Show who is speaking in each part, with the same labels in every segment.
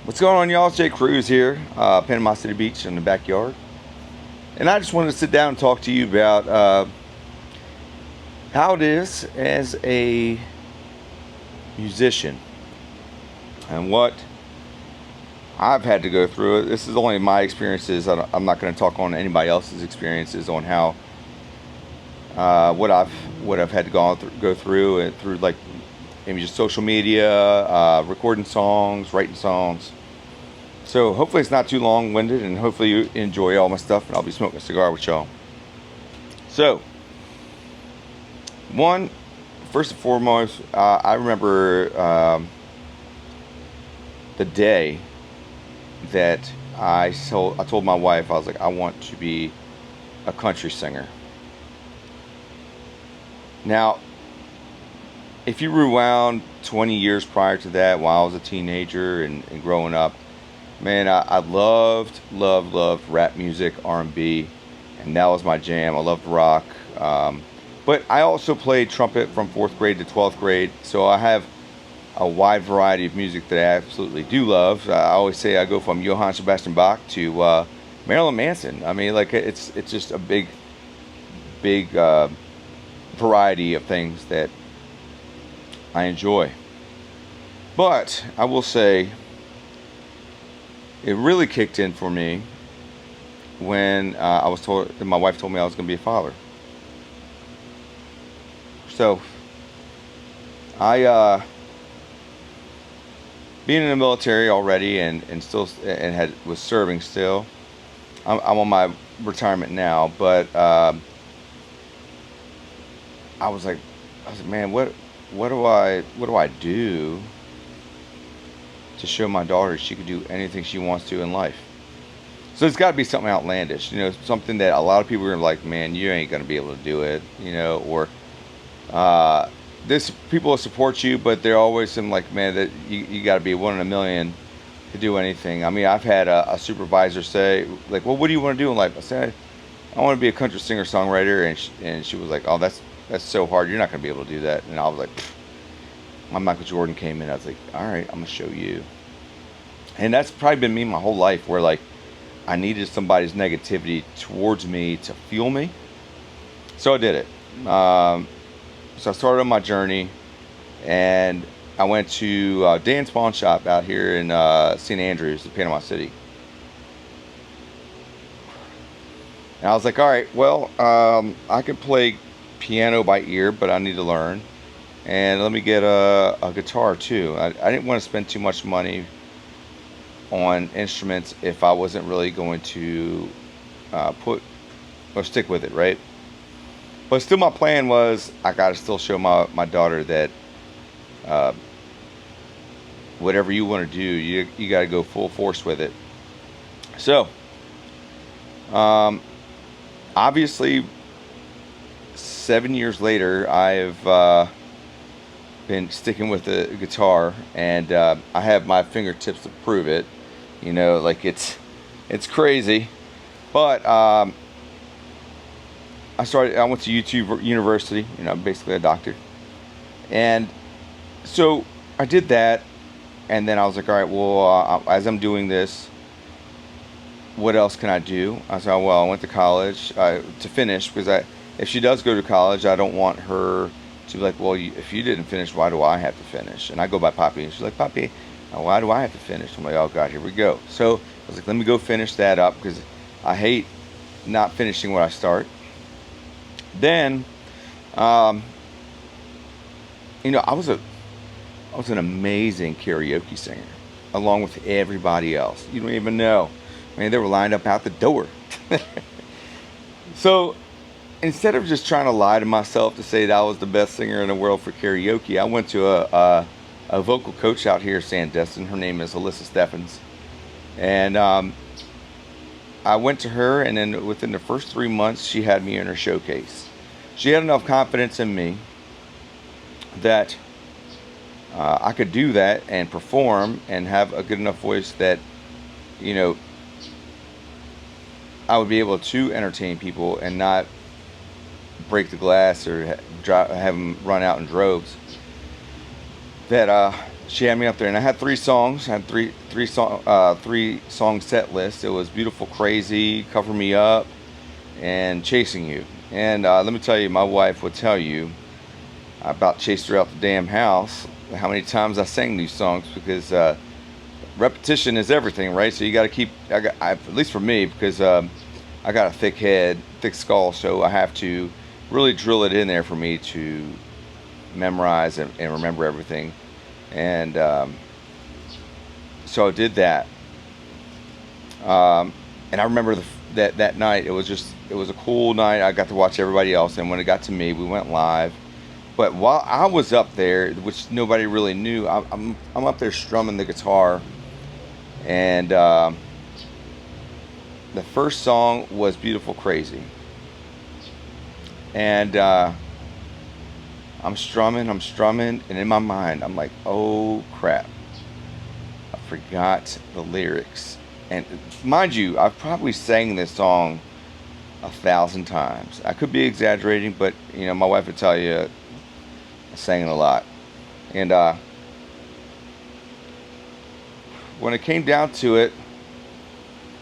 Speaker 1: What's going on, y'all? It's Cruz here, Panama City Beach in the backyard. And I just wanted to sit down and talk to you about how it is as a musician and what I've had to go through. This is only my experiences. I'm not going to talk on anybody else's experiences on how what I've had to go through and through, like maybe just social media, recording songs, writing songs. So hopefully it's not too long-winded, and hopefully you enjoy all my stuff, and I'll be smoking a cigar with y'all. So, first and foremost, I remember the day that I told my wife, I was like, I want to be a country singer. Now, if you rewound 20 years prior to that, while I was a teenager and growing up, man, I loved rap music, R&B, and that was my jam. I loved rock. But I also played trumpet from 4th grade to 12th grade, so I have a wide variety of music that I absolutely do love. I always say I go from Johann Sebastian Bach to Marilyn Manson. I mean, like, it's just a big variety of things that I enjoy. But I will say, it really kicked in for me when my wife told me I was going to be a father. So, being in the military already and was serving still. I'm on my retirement now, but I was like, man, what do I do to show my daughter she could do anything she wants to in life? So it's got to be something outlandish, something that a lot of people are like, man, you ain't gonna be able to do it, or people will support you, but they're always like, man, that you got to be one in a million to do anything. I mean, I've had a supervisor say, like, well, what do you want to do in life? I said, I want to be a country singer songwriter, and she was like, oh, that's so hard, you're not gonna be able to do that. And I was like, my Michael Jordan came in. I was like, all right, I'm gonna show you. And that's probably been me my whole life, where like I needed somebody's negativity towards me to fuel me. So I did it. So I started on my journey, and I went to Dan's Pawn Shop out here in St. Andrews, in Panama City. And I was like, all right, well, I can play piano by ear, but I need to learn. And let me get a guitar too. I didn't want to spend too much money on instruments if I wasn't really going to stick with it, right? But still, my plan was I got to still show my daughter that whatever you want to do, you got to go full force with it. So, obviously, 7 years later, I've been sticking with the guitar, and I have my fingertips to prove it. Like it's crazy. But I went to YouTube University, basically a doctor. And so I did that, and then I was like, all right, well, as I'm doing this, what else can I do? I said, well, I went to college to finish, because if she does go to college, I don't want her to be like, well, if you didn't finish, why do I have to finish? And I go by Poppy, and she's like, Poppy, why do I have to finish? I'm like, oh God, here we go. So I was like, let me go finish that up, because I hate not finishing what I start. Then, I was an amazing karaoke singer, along with everybody else. You don't even know. I mean, they were lined up out the door. So, instead of just trying to lie to myself to say that I was the best singer in the world for karaoke, I went to a vocal coach out here in Sandestin. Her name is Alyssa Steffens. And I went to her, and then within the first 3 months, she had me in her showcase. She had enough confidence in me that I could do that and perform and have a good enough voice that, I would be able to entertain people and not break the glass or have them run out in droves. That she had me up there, and I had 3 songs. I had three song set list. It was "Beautiful Crazy," "Cover Me Up," and "Chasing You." And let me tell you, my wife would tell you I about chased her out the damn house. How many times I sang these songs, because repetition is everything, right? So you got to keep. At least for me, because I got a thick head, thick skull, so I have to really drill it in there for me to memorize and remember everything. And so I did that. And I remember that night. It was a cool night. I got to watch everybody else, and when it got to me, we went live. But while I was up there, which nobody really knew, I'm up there strumming the guitar, and the first song was "Beautiful Crazy," and I'm strumming, and in my mind, I'm like, oh crap, I forgot the lyrics. And mind you, I've probably sang this song 1,000 times. I could be exaggerating, but my wife would tell you I sang it a lot. And when it came down to it,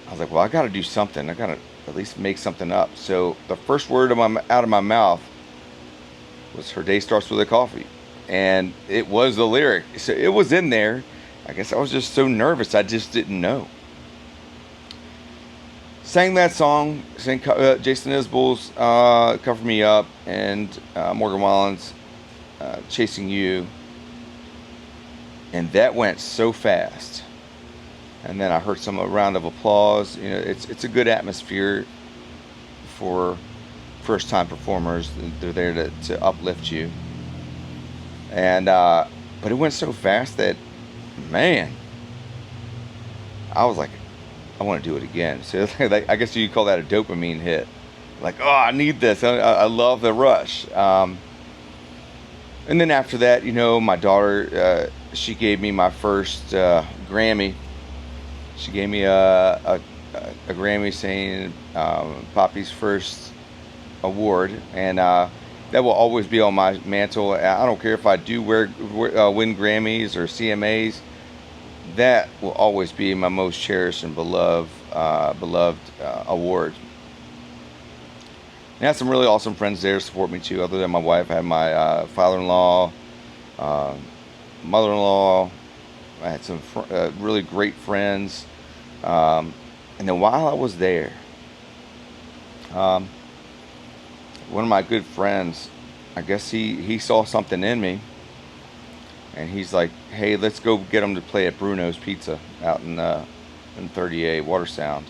Speaker 1: I was like, well, I got to do something. I got to at least make something up. So the first word out of my mouth was "Her day starts with a coffee," and it was the lyric. So it was in there. I guess I was just so nervous, I just didn't know. Sang that song, sang Jason Isbell's "Cover Me Up," and Morgan Wallen's "Chasing You," and that went so fast. And then I heard a round of applause. It's a good atmosphere for first-time performers. They're there to uplift you. And but it went so fast that, man, I was like, I want to do it again. So I guess you could call that a dopamine hit. Like, oh, I need this. I love the rush. And then after that, my daughter, she gave me my first Grammy. She gave me a Grammy, saying Poppy's first award, and that will always be on my mantle. I don't care if I do win Grammys or CMAs. That will always be my most cherished and beloved award. And I had some really awesome friends there to support me too. Other than my wife, I had my father-in-law, mother-in-law. I had some really great friends. And then while I was there, one of my good friends, I guess he saw something in me, and he's like, hey, let's go get him to play at Bruno's Pizza out in 30A Water Sound.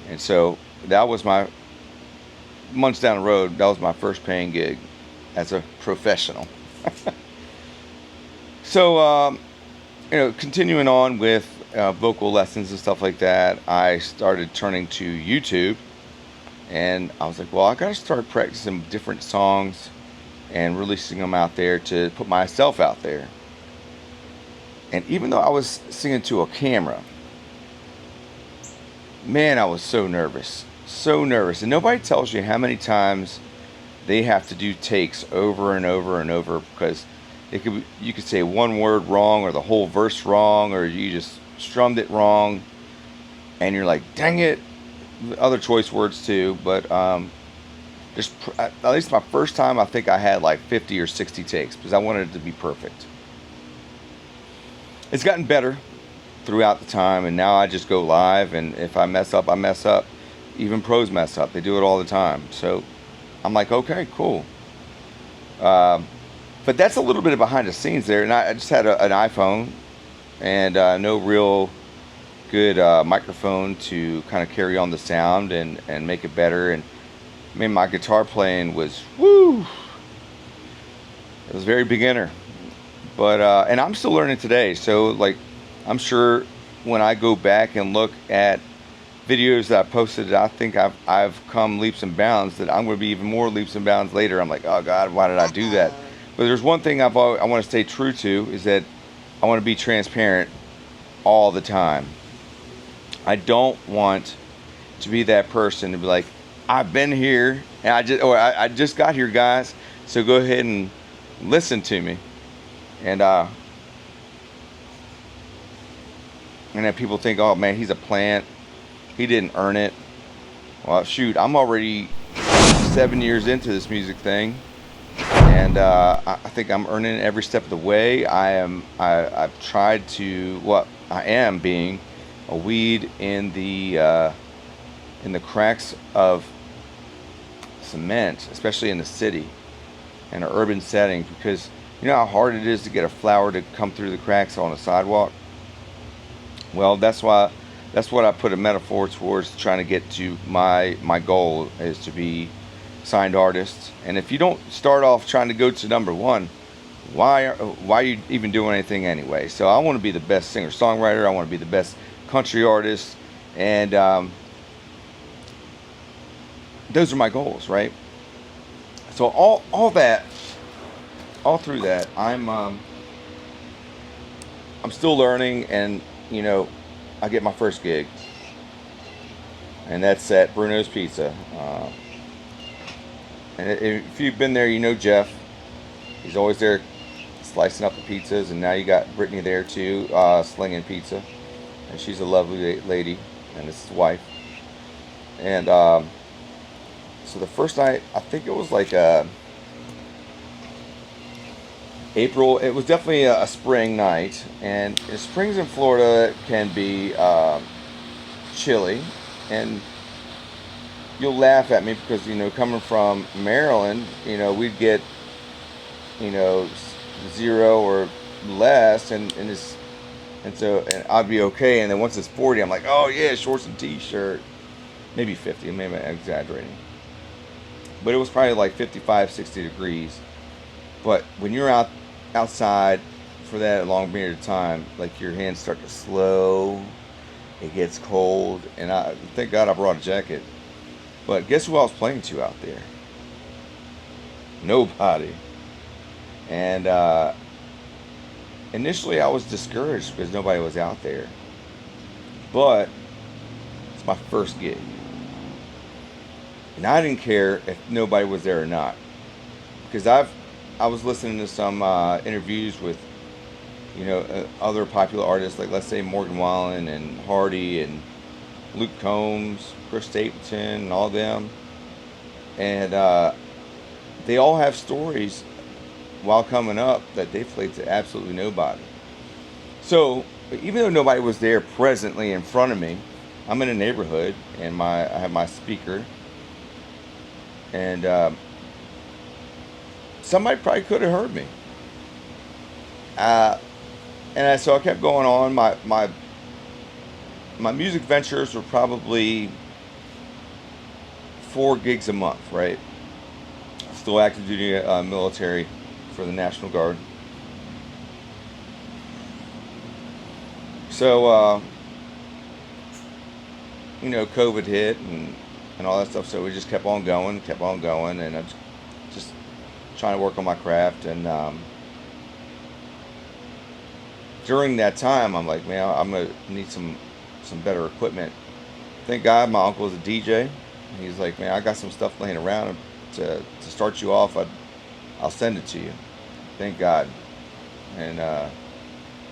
Speaker 1: And so that was months down the road, that was my first paying gig as a professional. So continuing on with vocal lessons and stuff like that, I started turning to YouTube. And I was like, well, I got to start practicing different songs and releasing them out there to put myself out there. And even though I was singing to a camera, man, I was so nervous. And nobody tells you how many times they have to do takes over and over and over, because you could say one word wrong, or the whole verse wrong, or you just strummed it wrong, and you're like, dang it. Other choice words too, but just at least my first time, I think I had like 50 or 60 takes, because I wanted it to be perfect. It's gotten better throughout the time, and now I just go live, and if I mess up, I mess up. Even pros mess up. They do it all the time. So I'm like, okay, cool. But that's a little bit of behind the scenes there, and I just had an iPhone and no real good microphone to kind of carry on the sound and make it better. And I mean, my guitar playing was it was very beginner, but and I'm still learning today. So like, I'm sure when I go back and look at videos that I posted, I think I've come leaps and bounds, that I'm going to be even more leaps and bounds later. I'm like, oh God, why did I do that? But there's one thing I want to stay true to, is that I want to be transparent all the time. I don't want to be that person to be like, I've been here, and I just got here, guys, so go ahead and listen to me. And And then people think, oh man, he's a plant. He didn't earn it. Well, shoot, I'm already 7 years into this music thing, and I think I'm earning it every step of the way. I've tried to. Well, I am being a weed in the cracks of cement, especially in the city and an urban setting, because you know how hard it is to get a flower to come through the cracks on a sidewalk. Well, that's what I put a metaphor towards trying to get to. My goal is to be signed artists. And if you don't start off trying to go to number one, why are you even doing anything anyway? So I want to be the best singer songwriter. I want to be the best country artist, and those are my goals, right? So all through that, I'm still learning, and you know, I get my first gig, and that's at Bruno's Pizza. And if you've been there, you know Jeff. He's always there slicing up the pizzas, and now you got Brittany there too, slinging pizza, and she's a lovely lady, and it's his wife. And so the first night, I think it was like April. It was definitely a spring night, and springs in Florida can be chilly, and you'll laugh at me because, you know, coming from Maryland, you know, we'd get, you know, 0 or less, and I'd be okay, and then once it's 40, I'm like, oh yeah, shorts and t-shirt, maybe 50, maybe I'm exaggerating, but it was probably like 55, 60 degrees. But when you're outside for that long period of time, like your hands start to slow, it gets cold, and I thank God I brought a jacket. But guess who I was playing to out there? Nobody. And initially I was discouraged because nobody was out there. But it's my first gig, and I didn't care if nobody was there or not, because I was listening to some interviews with, you know, other popular artists, like let's say Morgan Wallen and Hardy and Luke Combs, Chris Stapleton, and all them, and they all have stories while coming up that they played to absolutely nobody. So even though nobody was there presently in front of me, I'm in a neighborhood, and I have my speaker, and somebody probably could have heard me. So I kept going on. My music ventures were probably 4 gigs a month, right? Still active duty military for the National Guard. So, you know, COVID hit and all that stuff. So we just kept on going, and I just trying to work on my craft. And during that time, I'm like, man, I'm gonna need some better equipment. Thank God my uncle is a DJ. He's like, man, I got some stuff laying around to start you off. I'll send it to you. Thank God. And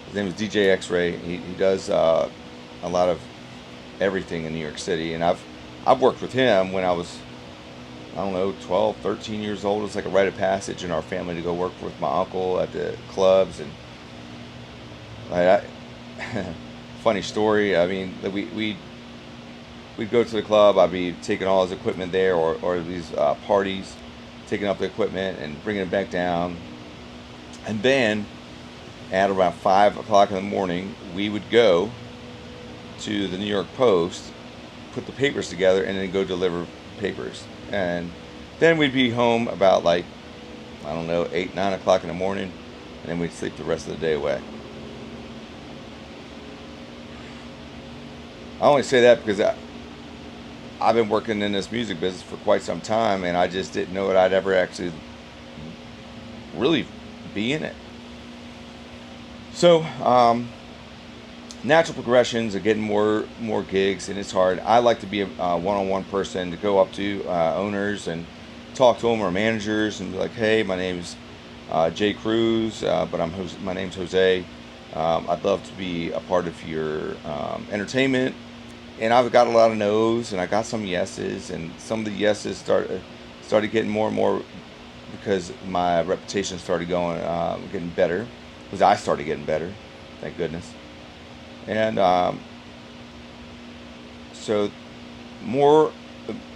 Speaker 1: his name is DJ X-Ray. He does a lot of everything in New York City, and I've worked with him when I was, I don't know, 12, 13 years old. It's like a rite of passage in our family to go work with my uncle at the clubs. And funny story. I mean, we'd go to the club. I'd be taking all his equipment there, or these parties, taking up the equipment and bringing it back down. And then at around 5 o'clock in the morning, we would go to the New York Post, put the papers together, and then go deliver papers. And then we'd be home about, like, I don't know, 8, 9 o'clock in the morning, and then we'd sleep the rest of the day away. I only say that because I've been working in this music business for quite some time, and I just didn't know that I'd ever actually really be in it. So, natural progressions of getting more gigs, and it's hard. I like to be a one-on-one person, to go up to owners and talk to them, or managers, and be like, hey, my name's Cruz, but my name's Jose. I'd love to be a part of your entertainment. And I've got a lot of no's, and I got some yeses, and some of the yeses started getting more and more because my reputation started going getting better, because I started getting better, thank goodness. And so more,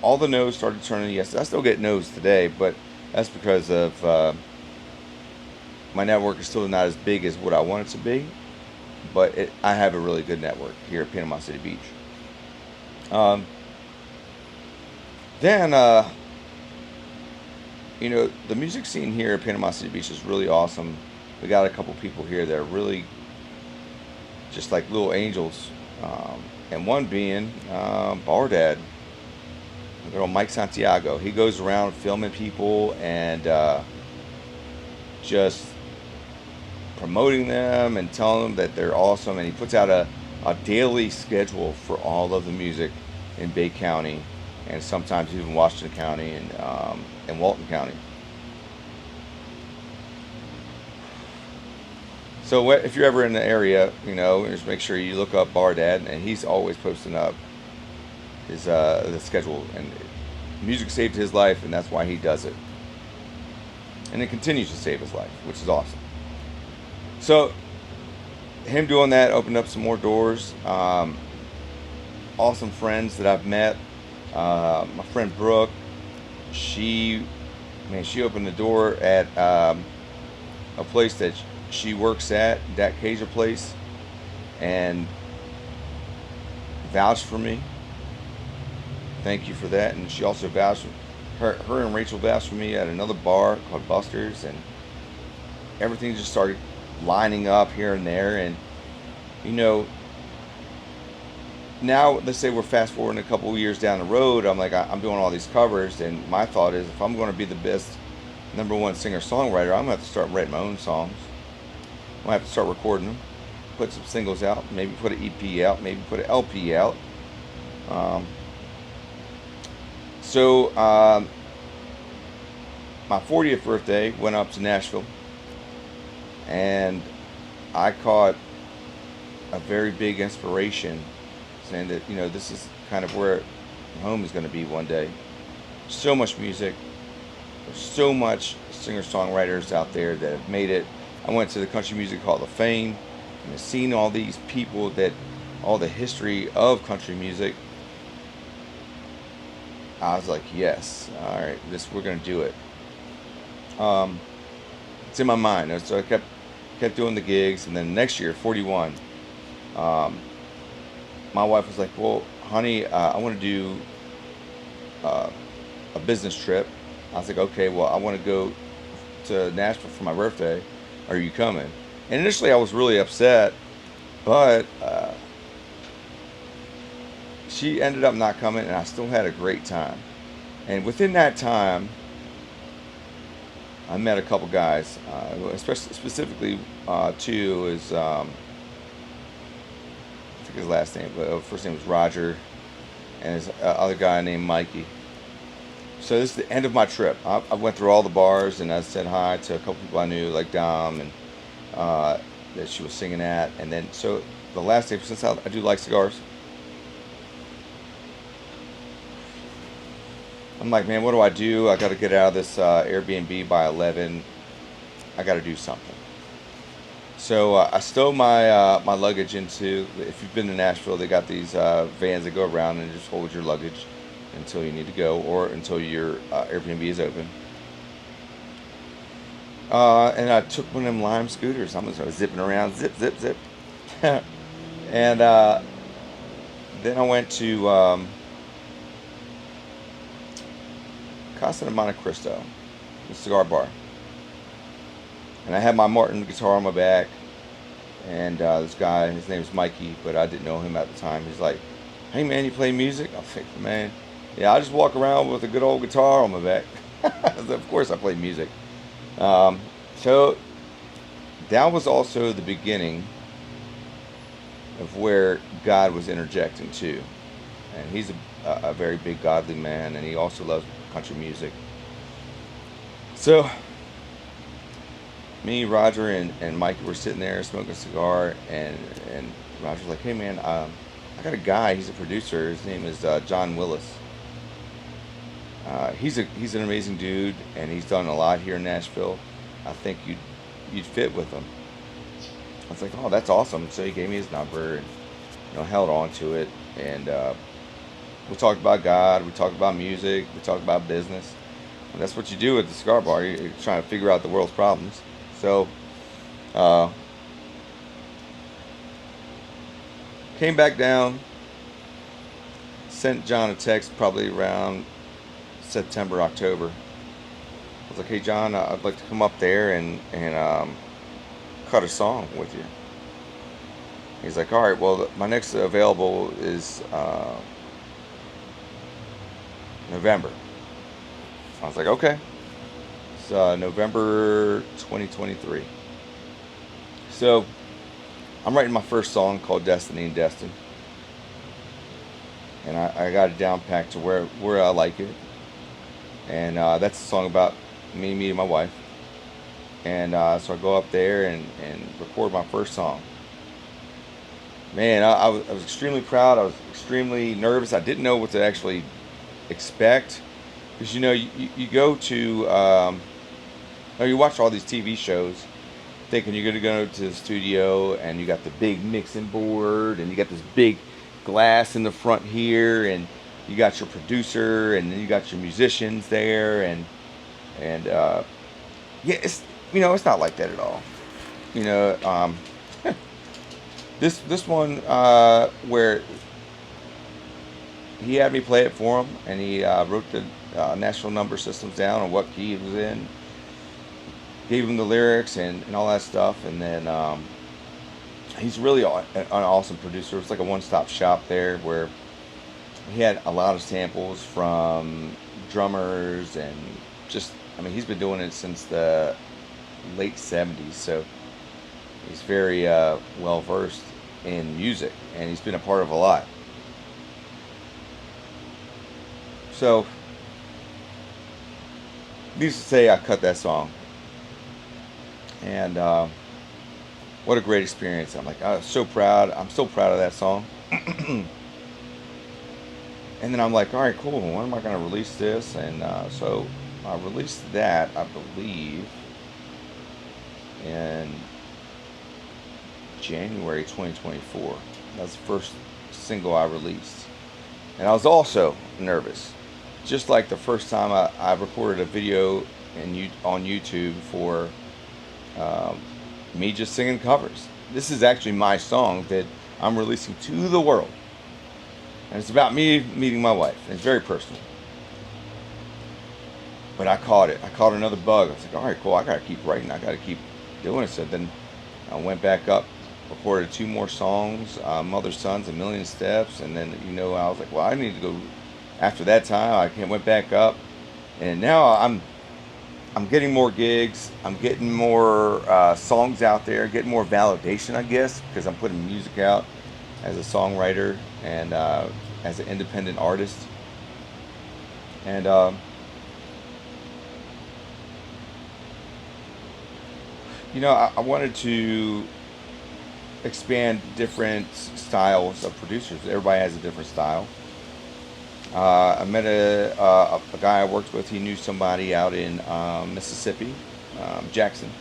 Speaker 1: all the no's started turning yeses. I still get no's today, but that's because of my network is still not as big as what I want it to be. But I have a really good network here at Panama City Beach. Um, then, the music scene here at Panama City Beach is really awesome. We got a couple people here that are really just like little angels. And one being Bar Dad, little Mike Santiago. He goes around filming people and just promoting them and telling them that they're awesome. And he puts out a daily schedule for all of the music in Bay County, and sometimes even Washington County and Walton County. So if you're ever in the area, just make sure you look up Bar Dad, and he's always posting up his the schedule. And music saved his life, and that's why he does it. And it continues to save his life, which is awesome. So him doing that opened up some more doors. Awesome friends that I've met. My friend Brooke, she opened the door at a place that she works at, that Caja place, and vouched for me. Thank you for that. And she also vouched her and Rachel vouched for me at another bar called Buster's, and everything just started lining up here and there. And now let's say we're fast forwarding a couple of years down the road. I'm like, I'm doing all these covers, and my thought is, if I'm going to be the best #1 singer-songwriter, I'm going to have to start writing my own songs. I'm going to have to start recording them, put some singles out, maybe put an EP out, maybe put an LP out. So my 40th birthday, went up to Nashville, and I caught a very big inspiration, saying that this is kind of where home is going to be one day. So much music, there's so much singer-songwriters out there that have made it. I went to the Country Music Hall of Fame and I've seen all these people, all the history of country music. I was like, yes, all right, we're going to do it. It's in my mind. So I kept doing the gigs, and then next year, 41, my wife was like, well, honey, I want to do a business trip. I was like, okay, well, I want to go to Nashville for my birthday. Are you coming? And initially I was really upset, but she ended up not coming, and I still had a great time. And within that time, I met a couple guys, specifically two is, I think his last name, but first name was Roger, and his other guy named Mikey. So this is the end of my trip. I went through all the bars, and I said hi to a couple people I knew, like Dom, and that she was singing at. And then, so the last day, since I do like cigars, I'm like, man, what do I do? I got to get out of this Airbnb by 11. I got to do something. So I stowed my my luggage into, if you've been to Nashville, they got these vans that go around and just hold your luggage until you need to go, or until your Airbnb is open. And I took one of them Lime scooters. I was zipping around, zip, zip, zip. And then I went to Casa de Monte Cristo, the cigar bar. And I had my Martin guitar on my back. And this guy, his name's Mikey, but I didn't know him at the time. He's like, hey man, you play music? I was like, man, yeah, I just walk around with a good old guitar on my back. Of course I play music. So that was also the beginning of where God was interjecting too. And he's a very big godly man, and he also loves country music. So me, Roger, and Mikey were sitting there smoking a cigar, and Roger's like, "Hey man, I got a guy. He's a producer. His name is John Willis. He's an amazing dude, and he's done a lot here in Nashville. I think you'd fit with him." I was like, "Oh, that's awesome." So he gave me his number, and held on to it, and we talked about God, we talked about music, we talked about business. And that's what you do at the cigar bar. You're trying to figure out the world's problems. So, uh, came back down, sent John a text probably around September, October. I was like, "Hey John, I'd like to come up there and cut a song with you." He's like, "All right, well, my next available is November." I was like, "Okay." It's November 2023. So I'm writing my first song called Destiny and Destin. And I got it down packed to where I like it. And that's a song about me meeting my wife. And so I go up there and record my first song. Man, I was extremely proud. I was extremely nervous. I didn't know what to actually expect. Because you go to, you watch all these TV shows thinking you're going to go to the studio and you got the big mixing board and you got this big glass in the front here and you got your producer and then you got your musicians there and yeah, it's not like that at all. This one where he had me play it for him, and he wrote the national number systems down on what key it was in, gave him the lyrics and all that stuff, and then he's really an awesome producer. It's like a one-stop shop there where he had a lot of samples from drummers and he's been doing it since the late 70s, so he's very well versed in music, and he's been a part of a lot. So, needless to say, I cut that song, and what a great experience! I was so proud. I'm so proud of that song. And then I'm like, all right, cool. When am I going to release this? And so I released that, I believe, in January 2024. That was the first single I released. And I was also nervous. Just like the first time I recorded a video on YouTube for me just singing covers. This is actually my song that I'm releasing to the world. And it's about me meeting my wife. And it's very personal. But I caught it. I caught another bug. I was like, all right, cool. I got to keep writing. I got to keep doing it. So then I went back up, recorded 2 more songs, Mother Sons, A Million Steps. And then, I was like, well, I need to go. After that time, I went back up. And now I'm getting more gigs. I'm getting more songs out there, getting more validation, I guess, because I'm putting music out as a songwriter and as an independent artist. And I wanted to expand different styles of producers. Everybody has a different style. I met a guy I worked with. He knew somebody out in Mississippi, Jackson,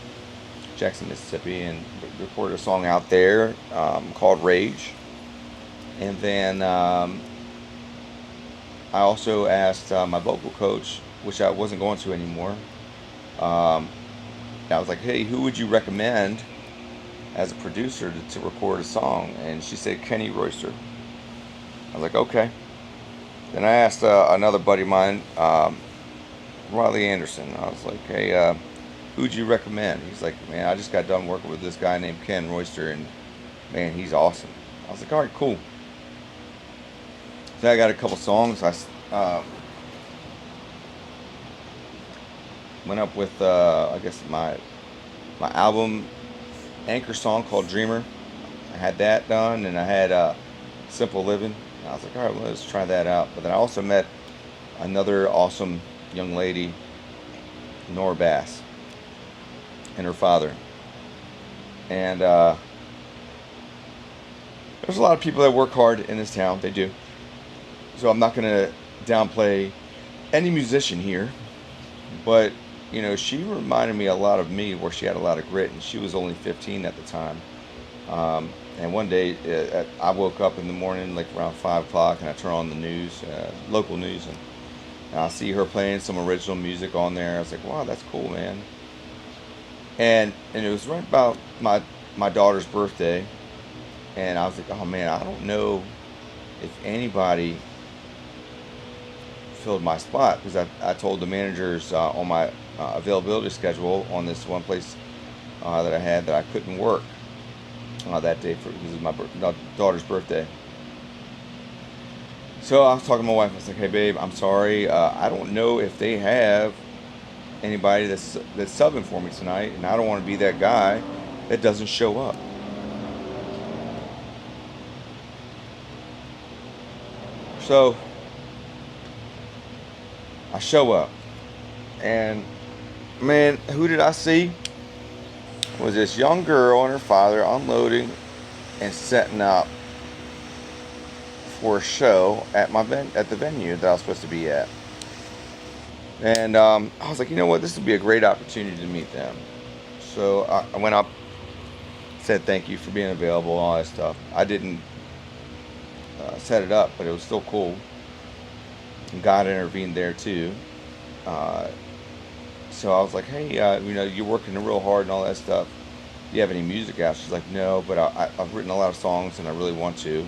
Speaker 1: Mississippi, and recorded a song out there called Rage. And then I also asked my vocal coach, which I wasn't going to anymore. I was like, hey, who would you recommend as a producer to record a song? And she said Kenny Royster. I was like, okay. Then I asked another buddy of mine, Riley Anderson. I was like, hey, who'd you recommend? He's like, man, I just got done working with this guy named Ken Royster, and man, he's awesome. I was like, all right, cool. So I got a couple songs. I went up with, I guess, my album anchor song called Dreamer. I had that done, and I had Simple Living. I was like, all right, well, let's try that out. But then I also met another awesome young lady, Nora Bass. and her father. And there's a lot of people that work hard in this town. They do. So I'm not going to downplay any musician here. But, she reminded me a lot of me, where she had a lot of grit. And she was only 15 at the time. And one day, I woke up in the morning, like around 5 o'clock, and I turn on the news, local news, and I see her playing some original music on there. I was like, wow, that's cool, man. And it was right about my daughter's birthday, and I was like, oh man, I don't know if anybody filled my spot, because I told the managers on my availability schedule on this one place that I had that I couldn't work that day because it was my daughter's birthday. So I was talking to my wife. I was like, hey babe, I'm sorry, I don't know if they have anybody that's subbing for me tonight, and I don't want to be that guy that doesn't show up. So I show up, and man, who did I see? It was this young girl and her father unloading and setting up for a show at the venue that I was supposed to be at. And I was like, you know what, this would be a great opportunity to meet them. So I went up, said thank you for being available, all that stuff. I didn't set it up, but it was still cool. And God intervened there too. So I was like, hey, you're working real hard and all that stuff. Do you have any music out? She's like, no, but I've written a lot of songs and I really want to.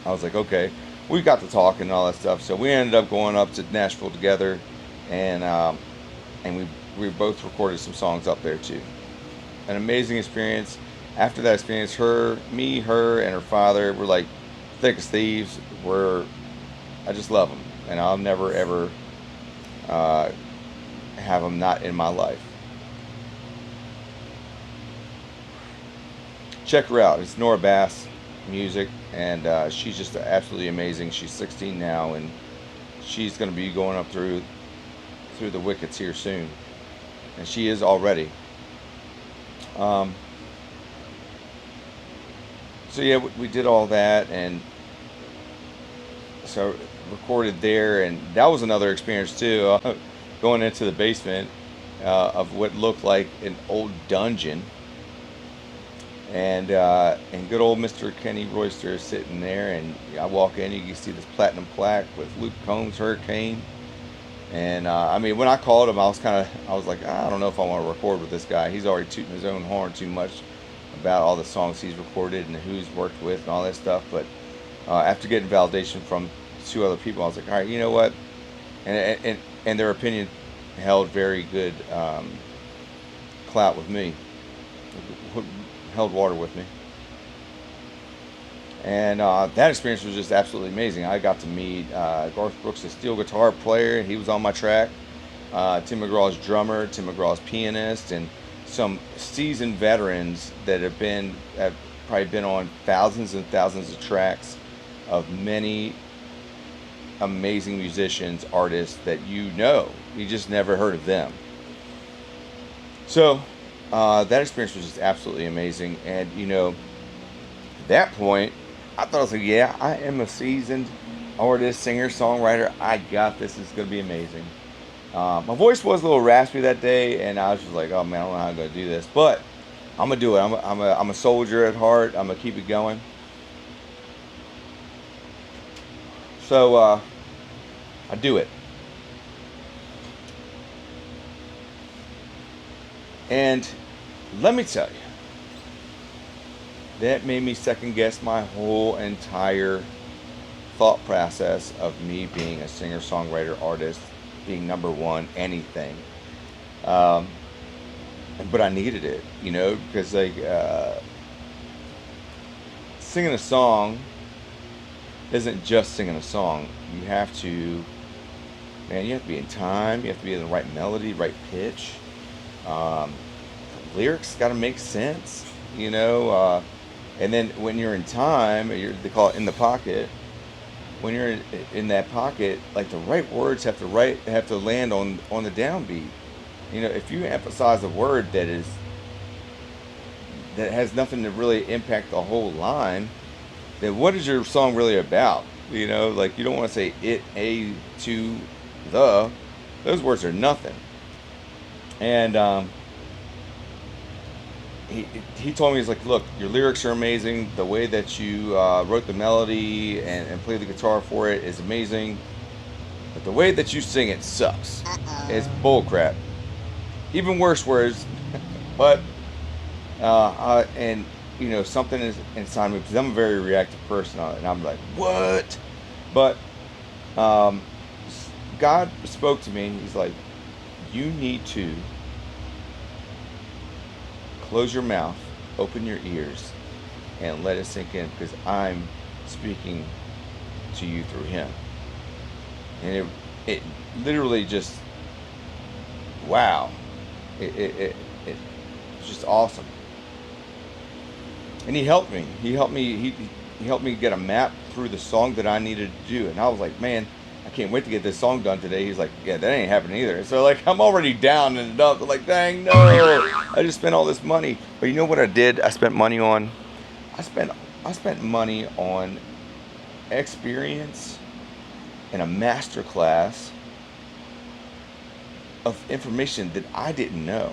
Speaker 1: I was like, okay. We got to talking and all that stuff. So we ended up going up to Nashville together, and we both recorded some songs up there too. An amazing experience. After that experience, her, and her father were like thick as thieves. I just love them, and I'll never ever have them not in my life. Check her out. It's Nora Bass Music, and she's just absolutely amazing. She's 16 now, and she's going to be going up through the wickets here soon, and she is already. So yeah, we did all that, and so recorded there, and that was another experience too. Going into the basement of what looked like an old dungeon. And good old Mr. Kenny Royster is sitting there, and I walk in, you can see this platinum plaque with Luke Combs' Hurricane. And when I called him, I was like, I don't know if I want to record with this guy. He's already tooting his own horn too much about all the songs he's recorded and who's worked with and all that stuff. But after getting validation from 2 other people, I was like, all right, you know what? And their opinion held very good clout with me. Held water with me, and that experience was just absolutely amazing. I got to meet Garth Brooks, the steel guitar player. He was on my track. Tim McGraw's drummer, Tim McGraw's pianist, and some seasoned veterans that have probably been on thousands and thousands of tracks of many amazing musicians, artists that you just never heard of them. So that experience was just absolutely amazing. And at that point, I thought, I was like, yeah, I am a seasoned artist, singer, songwriter. I got this. It's going to be amazing. My voice was a little raspy that day, and I was just like, oh man, I don't know how I'm going to do this, but I'm going to do it. I'm a soldier at heart. I'm going to keep it going. So I do it. And let me tell you, that made me second guess my whole entire thought process of me being a singer, songwriter, artist, being number one, anything. But I needed it, because singing a song isn't just singing a song. You have to be in time. You have to be in the right melody, right pitch. Lyrics got to make sense, and then when you're in time, they call it in the pocket. When you're in that pocket, like the right words have to land on the downbeat. You know, if you emphasize a word that has nothing to really impact the whole line, then what is your song really about? You know, like you don't want to say it, a, to, the. Those words are nothing. And he he told me, he's like, look, your lyrics are amazing. The way that you wrote the melody and played the guitar for it is amazing. But the way that you sing it sucks. It's bullcrap. Even worse words. But and you know, something is inside me because I'm a very reactive person on it, and I'm like, what? But um, God spoke to me. He's like, you need to close your mouth, open your ears, and let it sink in because I'm speaking to you through Him. And it literally just, wow, it's just awesome. And He helped me. He helped me get a map through the song that I needed to do. And I was like, man, I can't wait to get this song done today. He's like, yeah, that ain't happening either. So like, I'm already down and dumb. Like, dang, no, I just spent all this money. But you know what I did? I spent money on. I spent money on experience in a master class of information that I didn't know.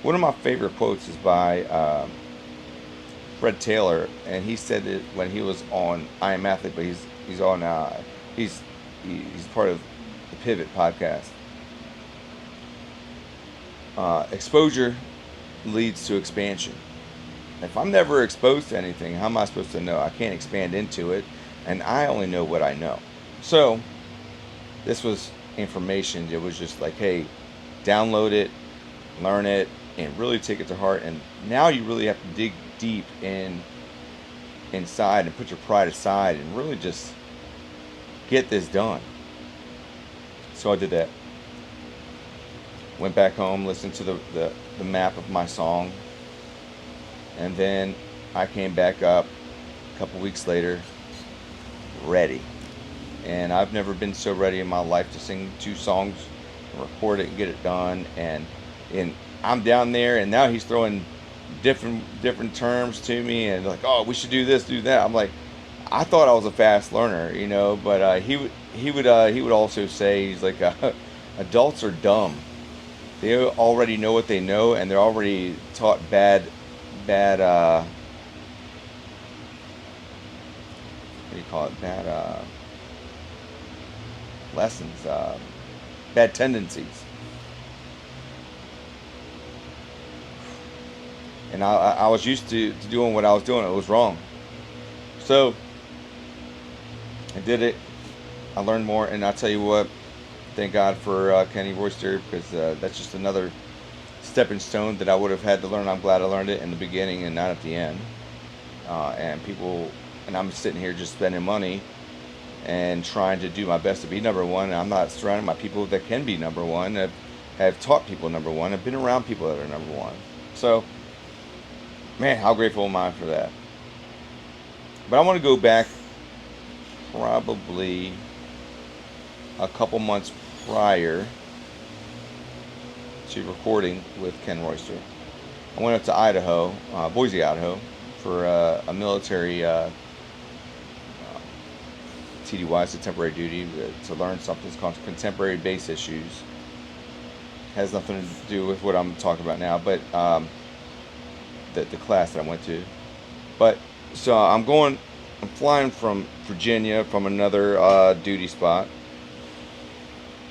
Speaker 1: One of my favorite quotes is by Fred Taylor, and he said it when he was on I Am Athlete, but he's on he's part of the Pivot podcast. Exposure leads to expansion. If I'm never exposed to anything, how am I supposed to know? I can't expand into it, and I only know what I know. So this was information. It was just like, hey, download it, learn it, and really take it to heart. And now you really have to dig deep inside and put your pride aside and really just get this done. So I did that. Went back home, listened to the map of my song, and then I came back up a couple weeks later, ready. And I've never been so ready in my life to sing 2 songs, record it, and get it done. And I'm down there, and now he's throwing different terms to me, and like, oh, we should do this, do that. I'm like, I thought I was a fast learner, you know, but he would also say, he's like, adults are dumb. They already know what they know, and they're already taught bad what do you call it? Bad lessons, bad tendencies. And I was used to doing what I was doing. It was wrong. So I did it. I learned more, and I tell you what, thank God for Kenny Royster, because that's just another stepping stone that I would have had to learn. I'm glad I learned it in the beginning and not at the end. And I'm sitting here just spending money and trying to do my best to be number one. And I'm not surrounding my people that can be number one. Have taught people number one. I've been around people that are number one. So, man, how grateful am I for that? But I want to go back probably a couple months prior to recording with Ken Royster. I went up to Idaho, Boise, Idaho, for a military TDY, it's a temporary duty, to learn something called contemporary bass issues. Has nothing to do with what I'm talking about now, but the class that I went to. But so I'm flying from Virginia from another duty spot,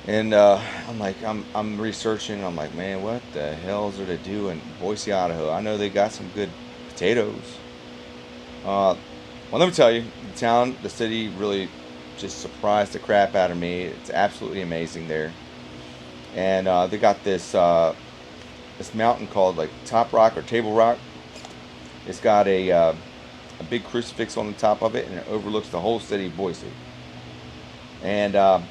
Speaker 1: and I'm researching. I'm like, man, what the hell is there to do in Boise, Idaho? I know they got some good potatoes. Well, let me tell you, the city really just surprised the crap out of me. It's absolutely amazing there, and they got this mountain called like Top Rock or Table Rock. It's got a big crucifix on the top of it, and it overlooks the whole city of Boise. And I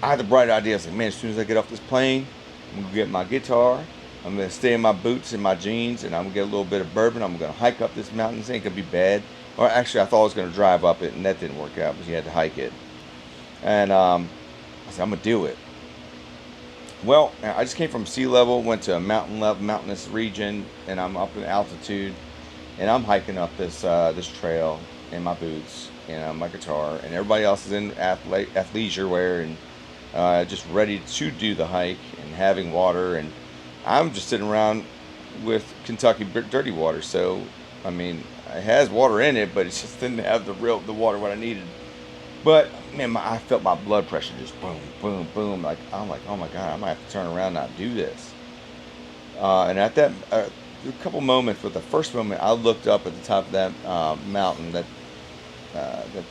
Speaker 1: had the bright idea. I was like, man, as soon as I get off this plane, I'm going to get my guitar. I'm going to stay in my boots and my jeans, and I'm going to get a little bit of bourbon. I'm going to hike up this mountain. This ain't going to be bad. Or actually, I thought I was going to drive up it, and that didn't work out because you had to hike it. And I said, I'm going to do it. Well, I just came from sea level, went to a mountainous region, and I'm up in altitude, and I'm hiking up this trail in my boots and my guitar, and everybody else is in athleisure wear and just ready to do the hike and having water, and I'm just sitting around with Kentucky dirty water. So, I mean, it has water in it, but it just didn't have the water what I needed. But man, I felt my blood pressure just boom, boom, boom. Like I'm like, oh my god, I might have to turn around and not do this. And at that, a couple moments, but the first moment, I looked up at the top of that mountain, that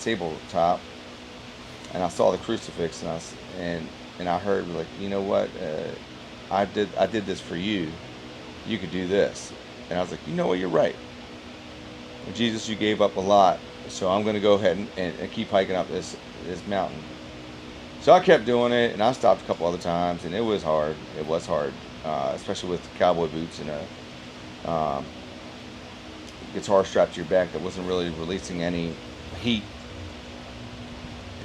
Speaker 1: tabletop, and I saw the crucifix, and I heard like, you know what, I did this for you. You could do this, and I was like, you know what, you're right. Jesus, you gave up a lot, so I'm going to go ahead and keep hiking up this mountain. So I kept doing it, and I stopped a couple other times, and it was hard. It was hard, especially with cowboy boots and a guitar strapped to your back that wasn't really releasing any heat.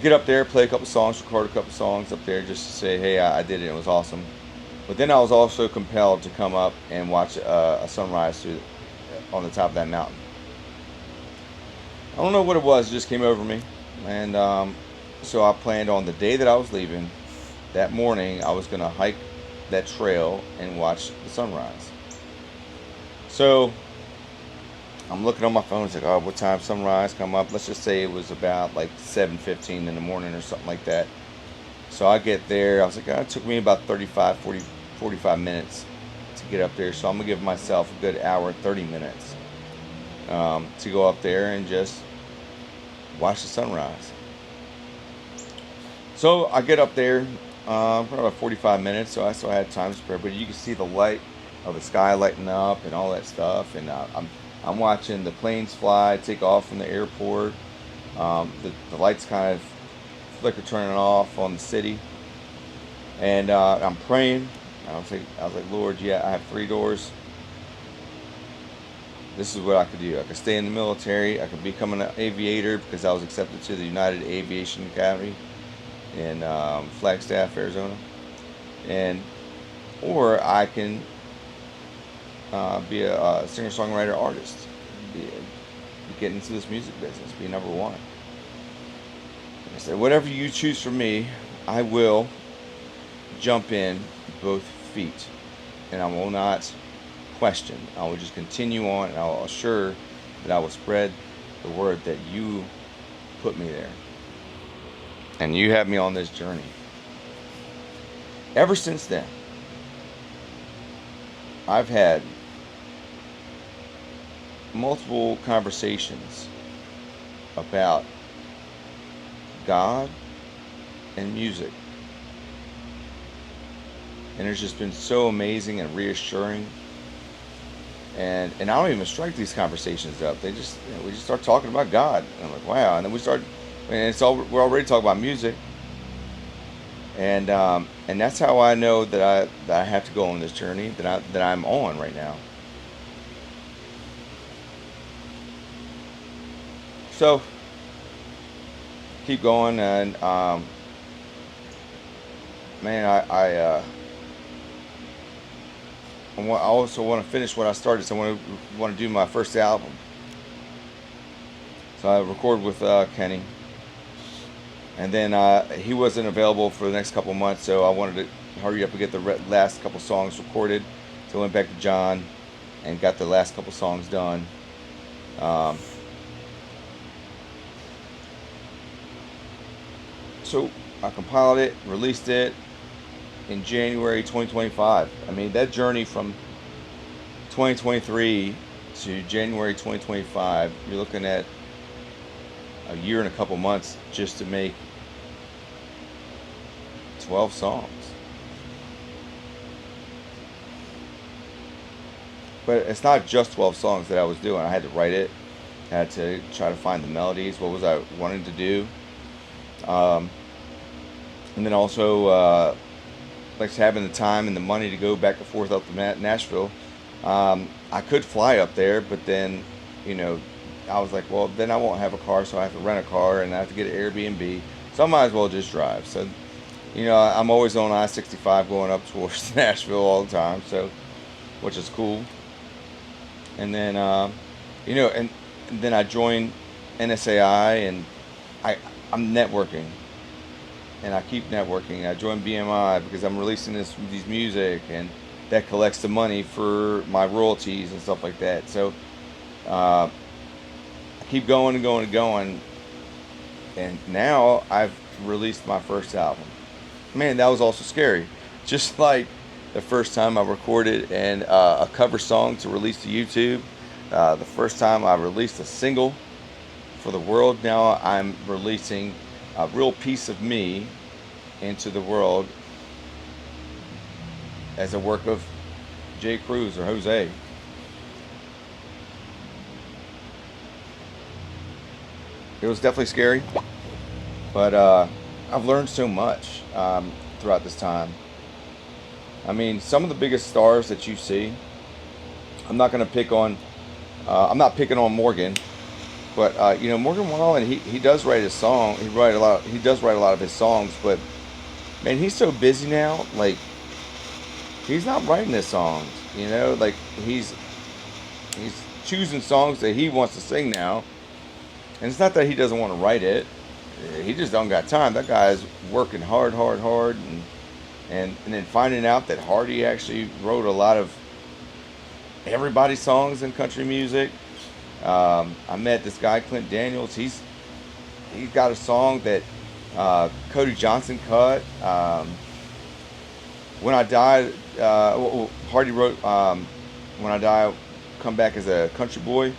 Speaker 1: Get up there, play a couple songs, record a couple songs up there, just to say, hey, I did it. It was awesome. But then I was also compelled to come up and watch a sunrise on the top of that mountain. I don't know what it was. It just came over me. And so I planned on the day that I was leaving, that morning, I was going to hike that trail and watch the sunrise. So I'm looking on my phone. It's like, oh, what time sunrise come up? Let's just say it was about like 7:15 in the morning or something like that. So I get there. I was like, oh, it took me about 45 minutes to get up there. So I'm going to give myself a good hour, 30 minutes to go up there and just watch the sunrise. So I get up there for about 45 minutes, so I still had time to prepare. But you can see the light of the sky lighting up and all that stuff. And I'm watching the planes fly, take off from the airport. The lights kind of flicker turning off on the city. And I'm praying. I was like, Lord, yeah, I have 3 doors. This is what I could do. I could stay in the military. I could become an aviator because I was accepted to the United Aviation Academy in Flagstaff, Arizona, or I can be a singer-songwriter artist, get into this music business, be number one. I said, whatever you choose for me, I will jump in both feet, and I will not question. I will just continue on, and I will assure that I will spread the word that you put me there. And you have me on this journey. Ever since then, I've had multiple conversations about God and music. And it's just been so amazing and reassuring. And I don't even strike these conversations up. They just, we just start talking about God. And I'm like, wow. And then we're already talking about music. And that's how I know that I have to go on this journey that I'm on right now. So keep going, and man, I also want to finish what I started. So I want to do my first album. So I recorded with Kenny, and then he wasn't available for the next couple months, so I wanted to hurry up and get the last couple songs recorded. So I went back to John and got the last couple songs done. So I compiled it, released it in January 2025. I mean, that journey from 2023 to January 2025, you're looking at a year and a couple months just to make 12 songs. But it's not just 12 songs that I was doing. I had to write it, I had to try to find the melodies, what was I wanting to do. And then also like having the time and the money to go back and forth up to Nashville. I could fly up there, but then, I was like, well, then I won't have a car, so I have to rent a car and I have to get an Airbnb. So I might as well just drive. So I'm always on I-65 going up towards Nashville all the time, so which is cool. And then, and then I joined NSAI, and I I'm networking, and I keep networking. I joined BMI because I'm releasing these music, and that collects the money for my royalties and stuff like that. So I keep going and going and going, and now I've released my first album. Man, that was also scary. Just like the first time I recorded and a cover song to release to YouTube. The first time I released a single for the world. Now I'm releasing a real piece of me into the world as a work of Cruz or Jose. It was definitely scary, but I've learned so much throughout this time. I mean, some of the biggest stars that you see, I'm not going to pick on, I'm not picking on Morgan, but Morgan Wallen, he does write his song. He does write a lot of his songs, but man, he's so busy now. Like, he's not writing his songs. Like he's choosing songs that he wants to sing now, and it's not that he doesn't want to write it. He just don't got time. That guy is working hard, hard, hard, and then finding out that Hardy actually wrote a lot of everybody's songs in country music. I met this guy Clint Daniels. He's got a song that Cody Johnson cut. When I died, Hardy wrote "When I Die, Come Back as a Country Boy."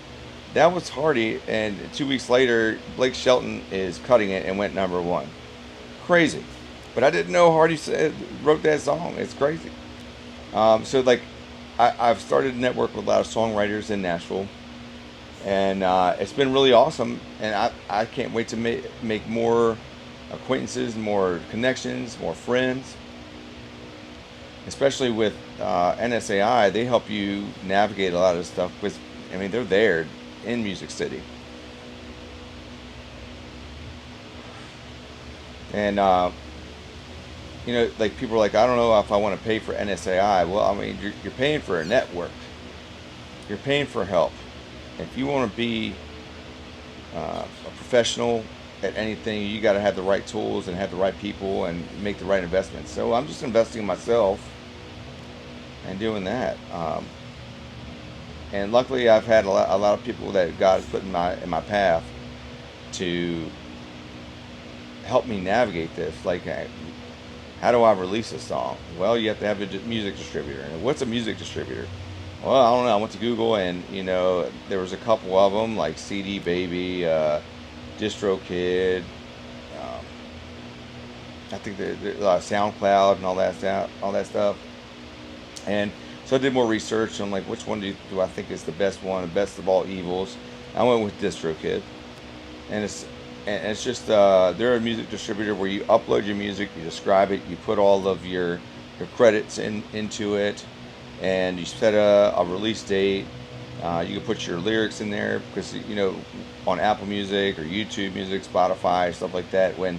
Speaker 1: That was Hardy, and 2 weeks later, Blake Shelton is cutting it and went #1. Crazy, but I didn't know Hardy wrote that song. It's crazy. So like, I've started to network with a lot of songwriters in Nashville, and it's been really awesome. And I can't wait to make more acquaintances, more connections, more friends. Especially with NSAI, they help you navigate a lot of stuff. Because I mean, they're there in Music City, and like people are like, I don't know if I want to pay for NSAI. Well, I mean, you're paying for a network. You're paying for help. If you want to be a professional at anything, you got to have the right tools and have the right people and make the right investments. So I'm just investing in myself and doing that. And luckily, I've had a lot of people that God has put in my path to help me navigate this. Like, how do I release a song? Well, you have to have a music distributor. And what's a music distributor? Well, I don't know. I went to Google, and there was a couple of them, like CD Baby, DistroKid. I think the SoundCloud and all that stuff. And so I did more research on like which one do I think is the best one, the best of all evils. I went with DistroKid, and it's just they're a music distributor where you upload your music, you describe it, you put all of your credits into it, and you set a release date. You can put your lyrics in there because on Apple Music or YouTube Music, Spotify, stuff like that. When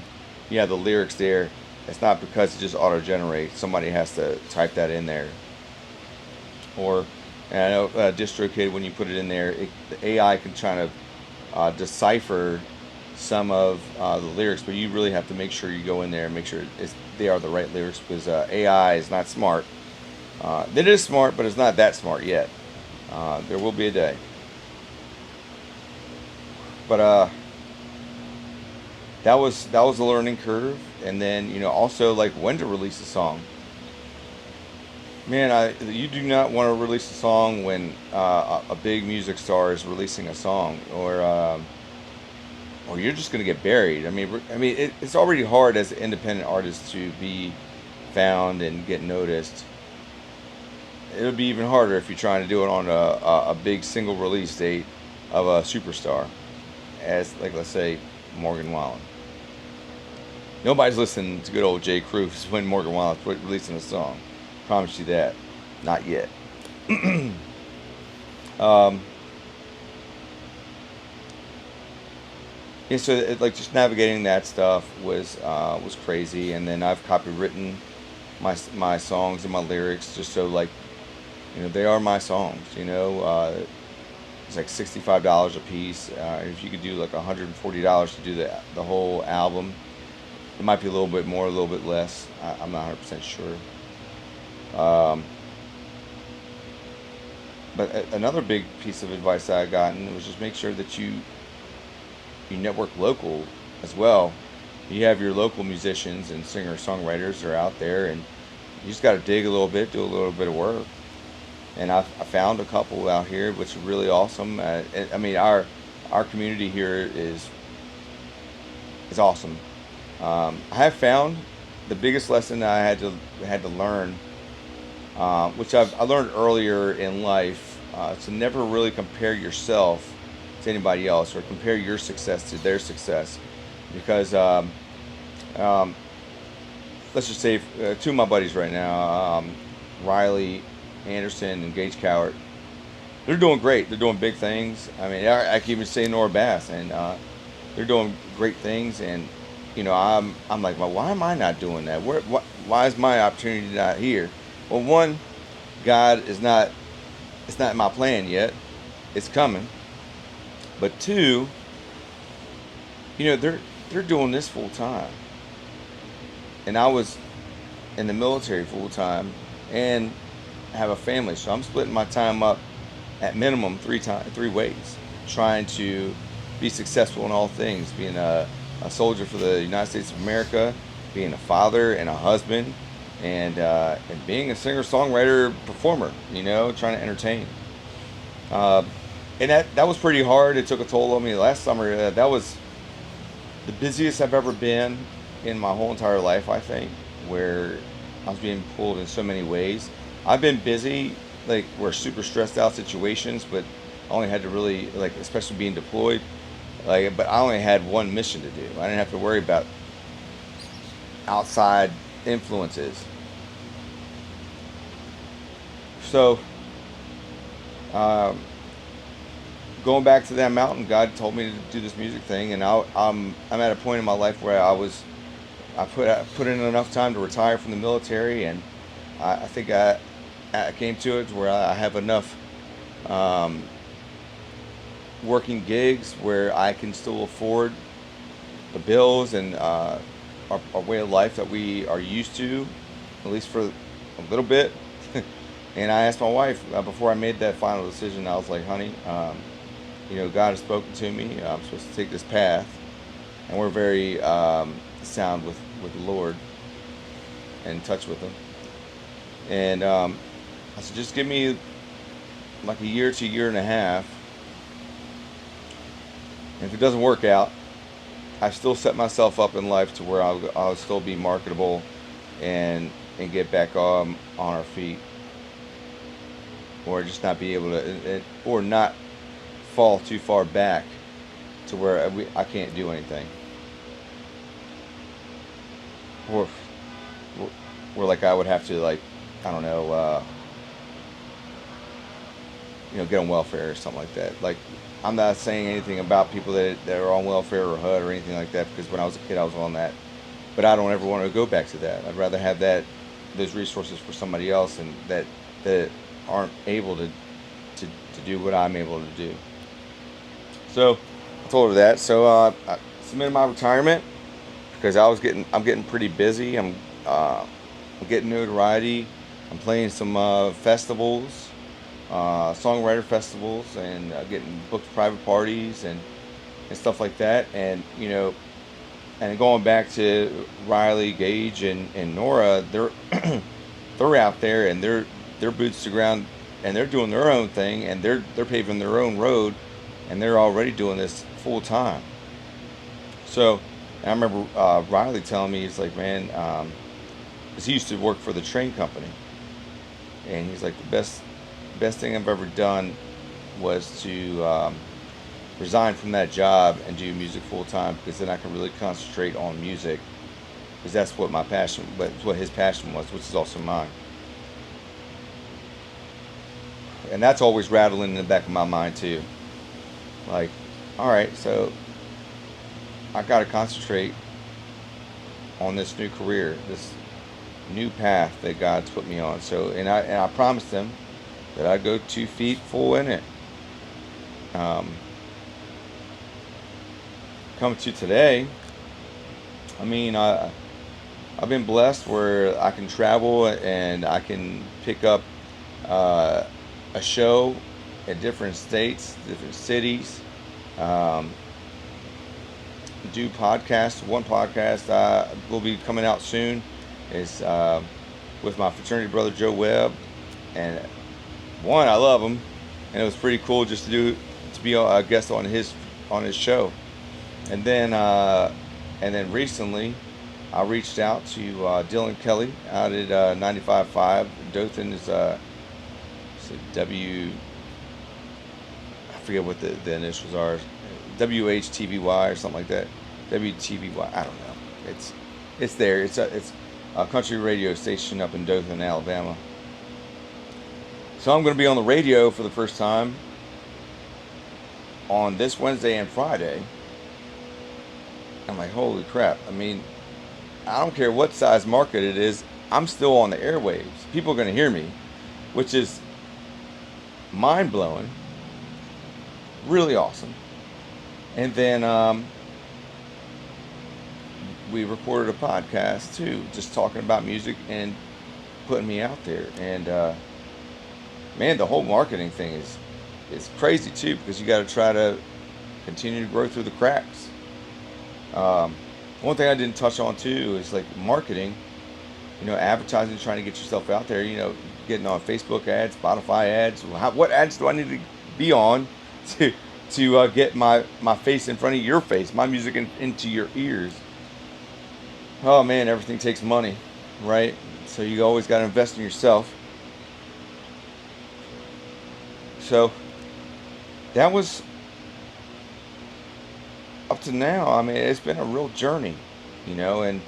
Speaker 1: you have the lyrics there, it's not because it just auto generates. Somebody has to type that in there. And I know DistroKid, when you put it in there, the AI can try to decipher some of the lyrics, but you really have to make sure you go in there and make sure they are the right lyrics, because AI is not smart. It is smart, but it's not that smart yet. There will be a day. But that was a learning curve, and then also like when to release a song. Man, you do not want to release a song when a big music star is releasing a song, or you're just going to get buried. I mean, it's already hard as an independent artist to be found and get noticed. It'll be even harder if you're trying to do it on a big single release date of a superstar, as like let's say Morgan Wallen. Nobody's listening to good old Cruz when Morgan Wallen's releasing a song. Promise you that. Not yet. yeah, so like just navigating that stuff was crazy, and then I've copywritten my songs and my lyrics just so like they are my songs. It's like $65 a piece. If you could do like $140 to do the whole album, it might be a little bit more, a little bit less. I'm not 100% sure. Um, but another big piece of advice I gotten was just make sure that you network local as well. You have your local musicians and singer songwriters that are out there, and you just got to dig a little bit, do a little bit of work. And I found a couple out here, which is really awesome. I mean, our community here is awesome. I have found the biggest lesson that I had to learn, which I learned earlier in life, to never really compare yourself to anybody else or compare your success to their success, because um, let's just say two of my buddies right now, Riley Anderson and Gage Cowart, they're doing great. They're doing big things. I mean, I can even say Nora Bass, and they're doing great things. And I'm like, well, why am I not doing that? Why is my opportunity not here? Well, one, God is not. It's not in my plan yet. It's coming. But two, they're doing this full time, and I was in the military full time, and have a family, so I'm splitting my time up at minimum three ways, trying to be successful in all things, being a soldier for the United States of America, being a father and a husband, and being a singer songwriter performer, trying to entertain. uh, and that was pretty hard. It took a toll on me last summer. That was the busiest I've ever been in my whole entire life, I think, where I was being pulled in so many ways. I've been busy, like, we're super stressed out situations, but I only had to really, like, especially being deployed, like, but I only had one mission to do. I didn't have to worry about outside influences. So, um, going back to that mountain, God told me to do this music thing, and I'm at a point in my life where I put in enough time to retire from the military, and I think I came to it where I have enough um, working gigs where I can still afford the bills and our way of life that we are used to, at least for a little bit. And I asked my wife before I made that final decision. I was like, "Honey, God has spoken to me. I'm supposed to take this path, and we're very sound with the Lord, and in touch with Him." And I said, "Just give me like a year to a year and a half. And if it doesn't work out, I still set myself up in life to where I'll still be marketable and get back on our feet, or just not be able to, or not fall too far back to where I can't do anything, or like I would have to, like, I don't know, get on welfare or something like that." Like, I'm not saying anything about people that are on welfare or HUD or anything like that, because when I was a kid I was on that, but I don't ever want to go back to that. I'd rather have those resources for somebody else, and that aren't able to do what I'm able to do. So I told her that. So I submitted my retirement because I'm getting pretty busy. I'm getting notoriety. I'm playing some festivals, songwriter festivals, and getting booked private parties and stuff like that. And and going back to Riley, Gage, and Nora, they're out there, and they're boots to ground, and they're doing their own thing, and they're paving their own road, and they're already doing this full time. So I remember Riley telling me, he's like, "Man," 'cause he used to work for the train company, and he's like, "The best thing I've ever done was to resign from that job and do music full time, because then I can really concentrate on music, because that's what my passion, but it's what his passion was, which is also mine." And that's always rattling in the back of my mind too. Like, all right, so I got to concentrate on this new career, this new path that God's put me on. So, and I promised Him that I'd go 2 feet full in it. Coming to today, I mean, I've been blessed where I can travel and I can pick up a show in different states, different cities. Do podcasts. One podcast will be coming out soon is with my fraternity brother Joe Webb, and I love him, and it was pretty cool just to be a guest on his show, and then recently I reached out to Dylan Kelly out at 95.5. Dothan is W. I forget what the initials are. WHTVY or something like that. WTVY. I don't know. It's there. It's a country radio station up in Dothan, Alabama. So I'm going to be on the radio for the first time on this Wednesday and Friday. I'm like, holy crap. I mean, I don't care what size market it is. I'm still on the airwaves. People are going to hear me, which is mind-blowing. Really awesome. And then we recorded a podcast too, just talking about music and putting me out there. And man, the whole marketing thing is crazy too, because you got to try to continue to grow through the cracks. One thing I didn't touch on too is like marketing. Advertising, trying to get yourself out there. Getting on Facebook ads, Spotify ads. What ads do I need to be on to get my face in front of your face, my music into your ears? Oh man, everything takes money, right? So you always got to invest in yourself. So that was up to now. I mean, it's been a real journey, and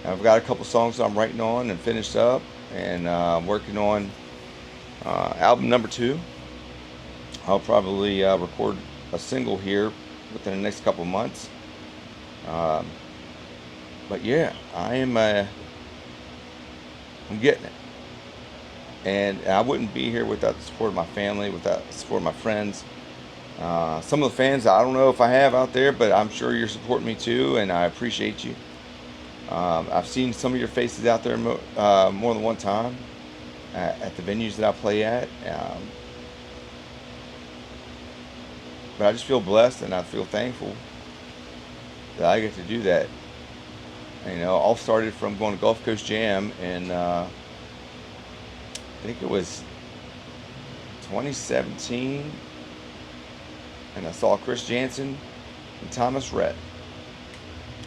Speaker 1: I've got a couple songs I'm writing on and finished up, and working on album number 2. I'll probably record a single here within the next couple months. But yeah, I'm getting it. And I wouldn't be here without the support of my family, without the support of my friends. Some of the fans, I don't know if I have out there, but I'm sure you're supporting me too, and I appreciate you. I've seen some of your faces out there more than one time at the venues that I play at. But I just feel blessed, and I feel thankful that I get to do that. All started from going to Gulf Coast Jam, and I think it was 2017, and I saw Chris Jansen and Thomas Rhett.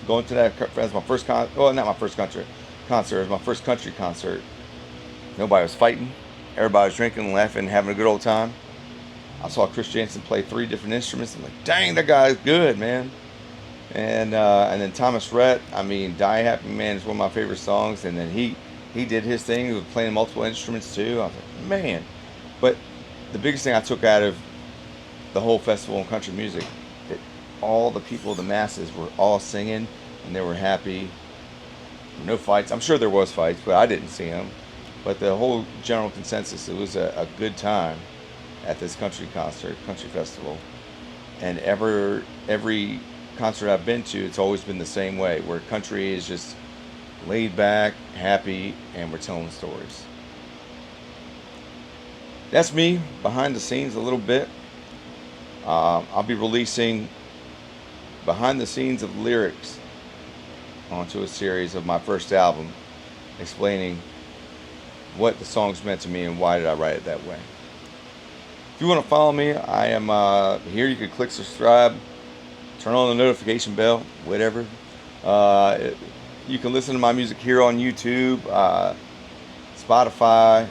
Speaker 1: Going to that as my first not my first country concert. It was my first country concert. Nobody was fighting. Everybody was drinking, laughing, having a good old time. I saw Chris Jansen play 3 different instruments. I'm like, dang, that guy's good, man. And then Thomas Rhett, I mean, Die Happy Man is one of my favorite songs. And then he did his thing. He was playing multiple instruments too. I was like, man. But the biggest thing I took out of the whole festival in country music, that all the people, the masses, were all singing and they were happy. No fights. I'm sure there was fights, but I didn't see them. But the whole general consensus, it was a good time at this country festival. And every concert I've been to, it's always been the same way, where country is just laid back, happy, and we're telling stories. That's me behind the scenes a little bit. I'll be releasing behind the scenes of lyrics onto a series of my first album, explaining what the songs meant to me and why did I write it that way. If you want to follow me, I am here. You can click subscribe, turn on the notification bell, whatever. You can listen to my music here on YouTube, Spotify,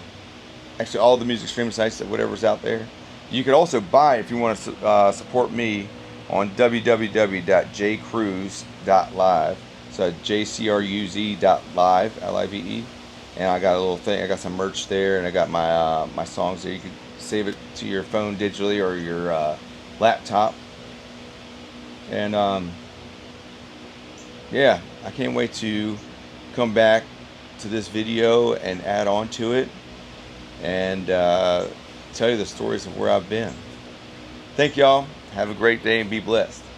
Speaker 1: actually all the music streaming sites, whatever's out there. You could also buy, if you want to support me, on www.jcruz.live. So jcruz.live, Live. And I got a little thing. I got some merch there, and I got my songs there. You can save it to your phone digitally or your laptop. And yeah, I can't wait to come back to this video and add on to it and tell you the stories of where I've been. Thank y'all. Have a great day and be blessed.